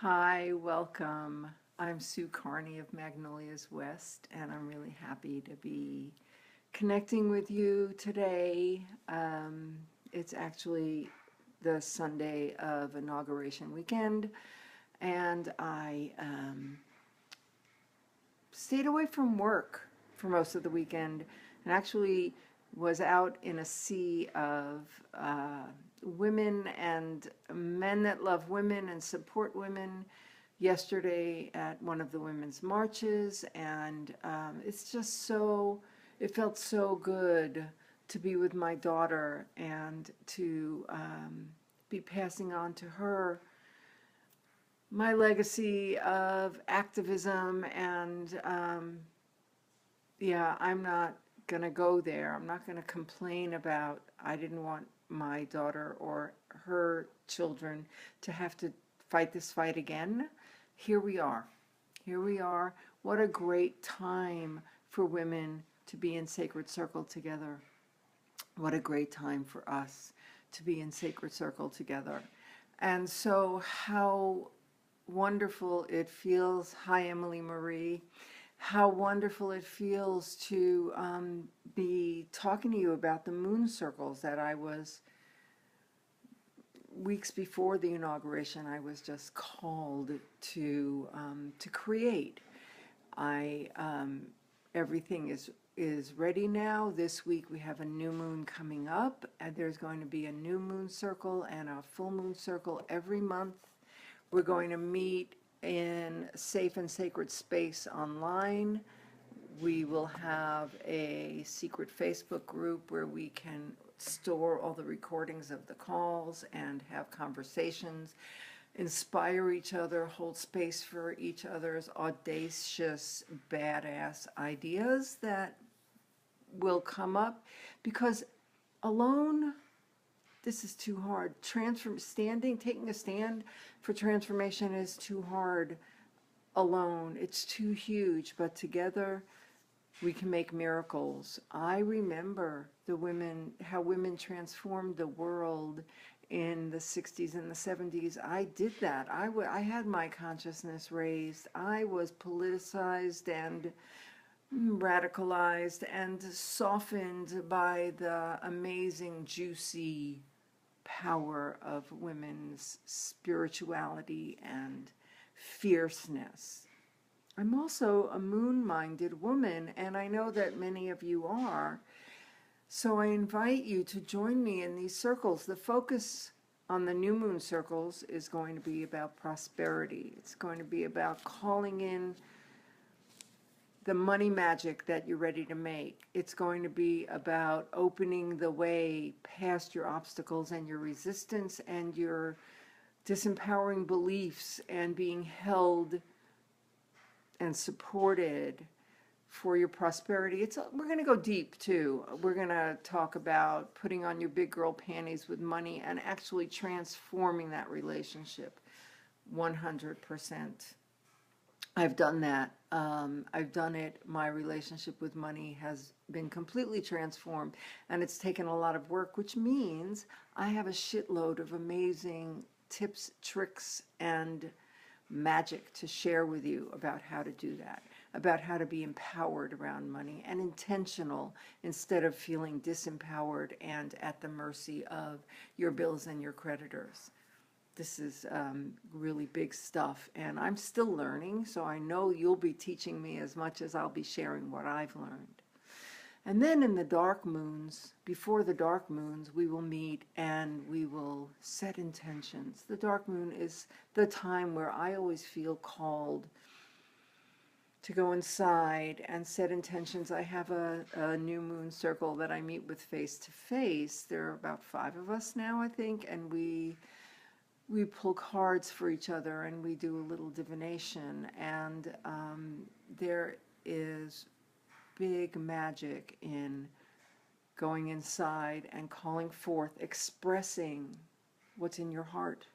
Hi, welcome. I'm Sue Carney of Magnolias West, and I'm really happy to be connecting with you today. It's actually the Sunday of inauguration weekend, and I stayed away from work for most of the weekend and actually was out in a sea of women and men that love women and support women yesterday at one of the women's marches. And it's just so, it felt so good to be with my daughter and to be passing on to her my legacy of activism. And yeah, I'm not going to go there. I'm not going to complain about I didn't want my daughter or her children to have to fight this fight again. Here we are. Here we are. What a great time for women to be in Sacred Circle together. What a great time for us to be in Sacred Circle together. And so how wonderful it feels. Hi, Emily Marie. How wonderful it feels to be talking to you about the moon circles that I was, weeks before the inauguration, I was just called to create. I everything is ready now. This week we have a new moon coming up, and there's going to be a new moon circle and a full moon circle every month. We're going to meet in safe and sacred space online. We will have a secret Facebook group where we can store all the recordings of the calls and have conversations, inspire each other, hold space for each other's audacious, badass ideas that will come up, because alone this is too hard. Taking a stand for transformation is too hard alone. It's too huge, but together we can make miracles. I remember how women transformed the world in the 60s and the 70s. I did that. I had my consciousness raised. I was politicized and radicalized and softened by the amazing, juicy power of women's spirituality and fierceness. I'm also a moon-minded woman, and I know that many of you are. So I invite you to join me in these circles. The focus on the new moon circles is going to be about prosperity. It's going to be about calling in the money magic that you're ready to make. It's going to be about opening the way past your obstacles and your resistance and your disempowering beliefs, and being held and supported for your prosperity. We're going to go deep too. We're going to talk about putting on your big girl panties with money and actually transforming that relationship 100%. I've done that. I've done it. My relationship with money has been completely transformed, and it's taken a lot of work, which means I have a shitload of amazing tips, tricks, and magic to share with you about how to do that, about how to be empowered around money and intentional instead of feeling disempowered and at the mercy of your bills and your creditors. This is really big stuff, and I'm still learning, so I know you'll be teaching me as much as I'll be sharing what I've learned. And then in the dark moons, before the dark moons, we will meet and we will set intentions. The dark moon is the time where I always feel called to go inside and set intentions. I have a new moon circle that I meet with face to face. There are about 5 of us now, I think, and we pull cards for each other and we do a little divination, and there is big magic in going inside and calling forth, expressing what's in your heart.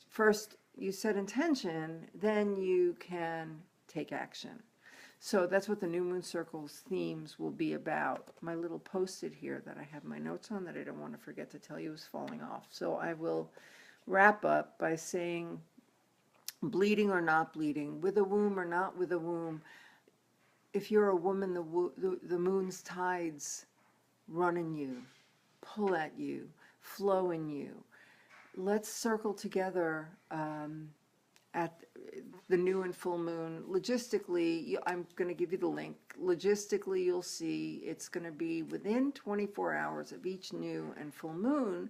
First you set intention, then you can take action. So that's what the New Moon Circles themes will be about. My little post-it here that I have my notes on that I don't want to forget to tell you is falling off. So I will wrap up by saying, bleeding or not bleeding, with a womb or not with a womb, if you're a woman, the moon's tides run in you, pull at you, flow in you. Let's circle together at the new and full moon. Logistically, I'm going to give you the link. Logistically, you'll see it's going to be within 24 hours of each new and full moon.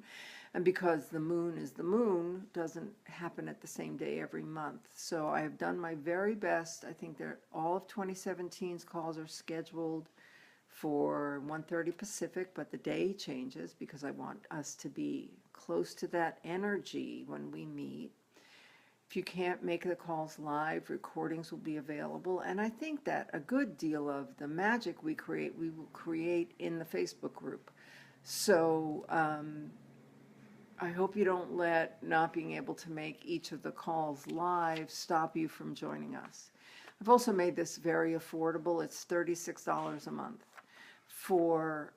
And because the moon is the moon, doesn't happen at the same day every month. So I have done my very best. I think all of 2017's calls are scheduled for 1:30 Pacific, but the day changes because I want us to be close to that energy when we meet. If you can't make the calls live, recordings will be available. And I think that a good deal of the magic we will create in the Facebook group. So I hope you don't let not being able to make each of the calls live stop you from joining us. I've also made this very affordable. It's $36 a month for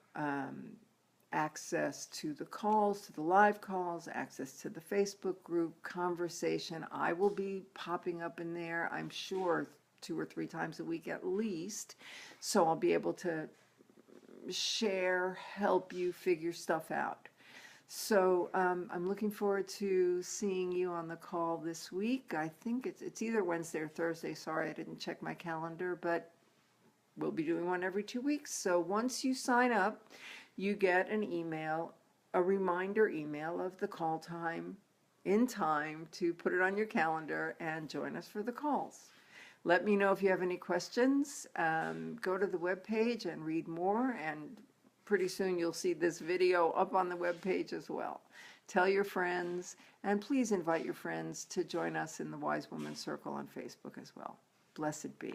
access to the calls, to the live calls, access to the Facebook group, conversation. I will be popping up in there, I'm sure, 2 or 3 times a week at least. So I'll be able to share, help you figure stuff out. So I'm looking forward to seeing you on the call this week. I think it's either Wednesday or Thursday. Sorry, I didn't check my calendar, but we'll be doing one every 2 weeks. So once you sign up, you get an email, a reminder email of the call time in time to put it on your calendar and join us for the calls. Let me know if you have any questions. Go to the webpage and read more, and pretty soon you'll see this video up on the webpage as well. Tell your friends, and please invite your friends to join us in the Wise Woman Circle on Facebook as well. Blessed be.